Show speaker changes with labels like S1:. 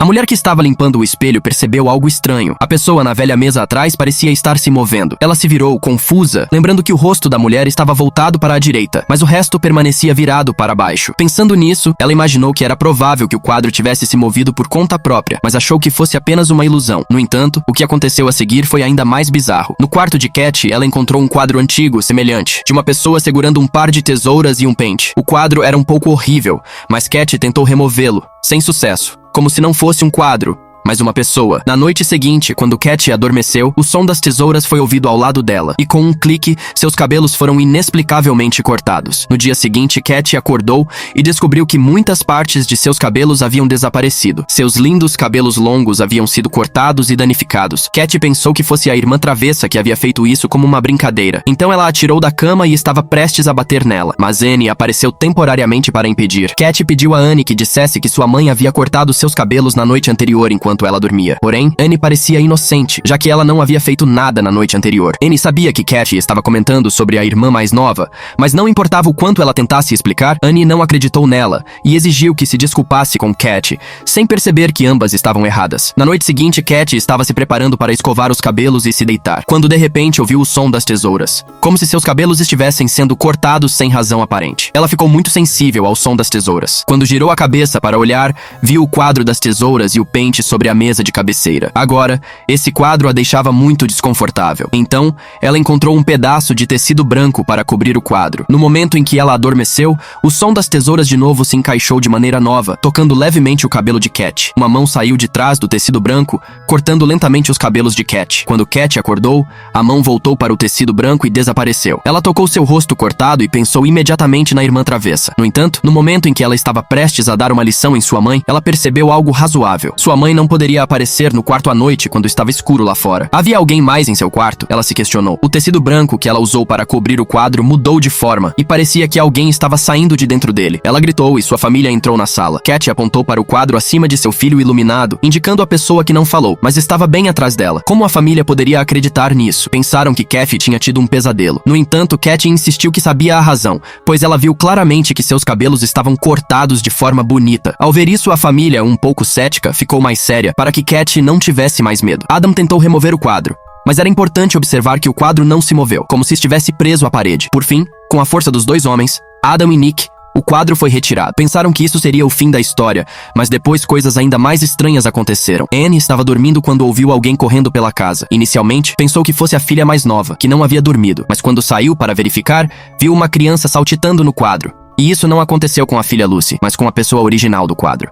S1: A mulher que estava limpando o espelho percebeu algo estranho. A pessoa na velha mesa atrás parecia estar se movendo. Ela se virou, confusa, lembrando que o rosto da mulher estava voltado para a direita, mas o resto permanecia virado para baixo. Pensando nisso, ela imaginou que era provável que o quadro tivesse se movido por conta própria, mas achou que fosse apenas uma ilusão. No entanto, o que aconteceu a seguir foi ainda mais bizarro. No quarto de Cat, ela encontrou um quadro antigo, semelhante, de uma pessoa segurando um par de tesouras e um pente. O quadro era um pouco horrível, mas Cat tentou removê-lo, sem sucesso, como se não fosse um quadro, mas uma pessoa. Na noite seguinte, quando Cat adormeceu, o som das tesouras foi ouvido ao lado dela, e com um clique, seus cabelos foram inexplicavelmente cortados. No dia seguinte, Cat acordou e descobriu que muitas partes de seus cabelos haviam desaparecido. Seus lindos cabelos longos haviam sido cortados e danificados. Cat pensou que fosse a irmã travessa que havia feito isso como uma brincadeira. Então ela a tirou da cama e estava prestes a bater nela, mas Annie apareceu temporariamente para impedir. Cat pediu a Annie que dissesse que sua mãe havia cortado seus cabelos na noite anterior enquanto ela dormia. Porém, Annie parecia inocente, já que ela não havia feito nada na noite anterior. Annie sabia que Cat estava comentando sobre a irmã mais nova, mas não importava o quanto ela tentasse explicar, Annie não acreditou nela e exigiu que se desculpasse com Cat, sem perceber que ambas estavam erradas. Na noite seguinte, Cat estava se preparando para escovar os cabelos e se deitar, quando de repente ouviu o som das tesouras, como se seus cabelos estivessem sendo cortados sem razão aparente. Ela ficou muito sensível ao som das tesouras. Quando girou a cabeça para olhar, viu o quadro das tesouras e o pente sobre a mesa de cabeceira. Agora, esse quadro a deixava muito desconfortável. Então, ela encontrou um pedaço de tecido branco para cobrir o quadro. No momento em que ela adormeceu, o som das tesouras de novo se encaixou de maneira nova, tocando levemente o cabelo de Cat. Uma mão saiu de trás do tecido branco, cortando lentamente os cabelos de Cat. Quando Cat acordou, a mão voltou para o tecido branco e desapareceu. Ela tocou seu rosto cortado e pensou imediatamente na irmã travessa. No entanto, no momento em que ela estava prestes a dar uma lição em sua mãe, ela percebeu algo razoável. Sua mãe não poderia aparecer no quarto à noite quando estava escuro lá fora. Havia alguém mais em seu quarto? Ela se questionou. O tecido branco que ela usou para cobrir o quadro mudou de forma e parecia que alguém estava saindo de dentro dele. Ela gritou e sua família entrou na sala. Cat apontou para o quadro acima de seu filho iluminado, indicando a pessoa que não falou, mas estava bem atrás dela. Como a família poderia acreditar nisso? Pensaram que Kathy tinha tido um pesadelo. No entanto, Cat insistiu que sabia a razão, pois ela viu claramente que seus cabelos estavam cortados de forma bonita. Ao ver isso, a família, um pouco cética, ficou mais séria para que Cat não tivesse mais medo. Adam tentou remover o quadro, mas era importante observar que o quadro não se moveu, como se estivesse preso à parede. Por fim, com a força dos dois homens, Adam e Nick, o quadro foi retirado. Pensaram que isso seria o fim da história, mas depois coisas ainda mais estranhas aconteceram. Annie estava dormindo quando ouviu alguém correndo pela casa. Inicialmente, pensou que fosse a filha mais nova, que não havia dormido, mas quando saiu para verificar, viu uma criança saltitando no quadro. E isso não aconteceu com a filha Lucy, mas com a pessoa original do quadro.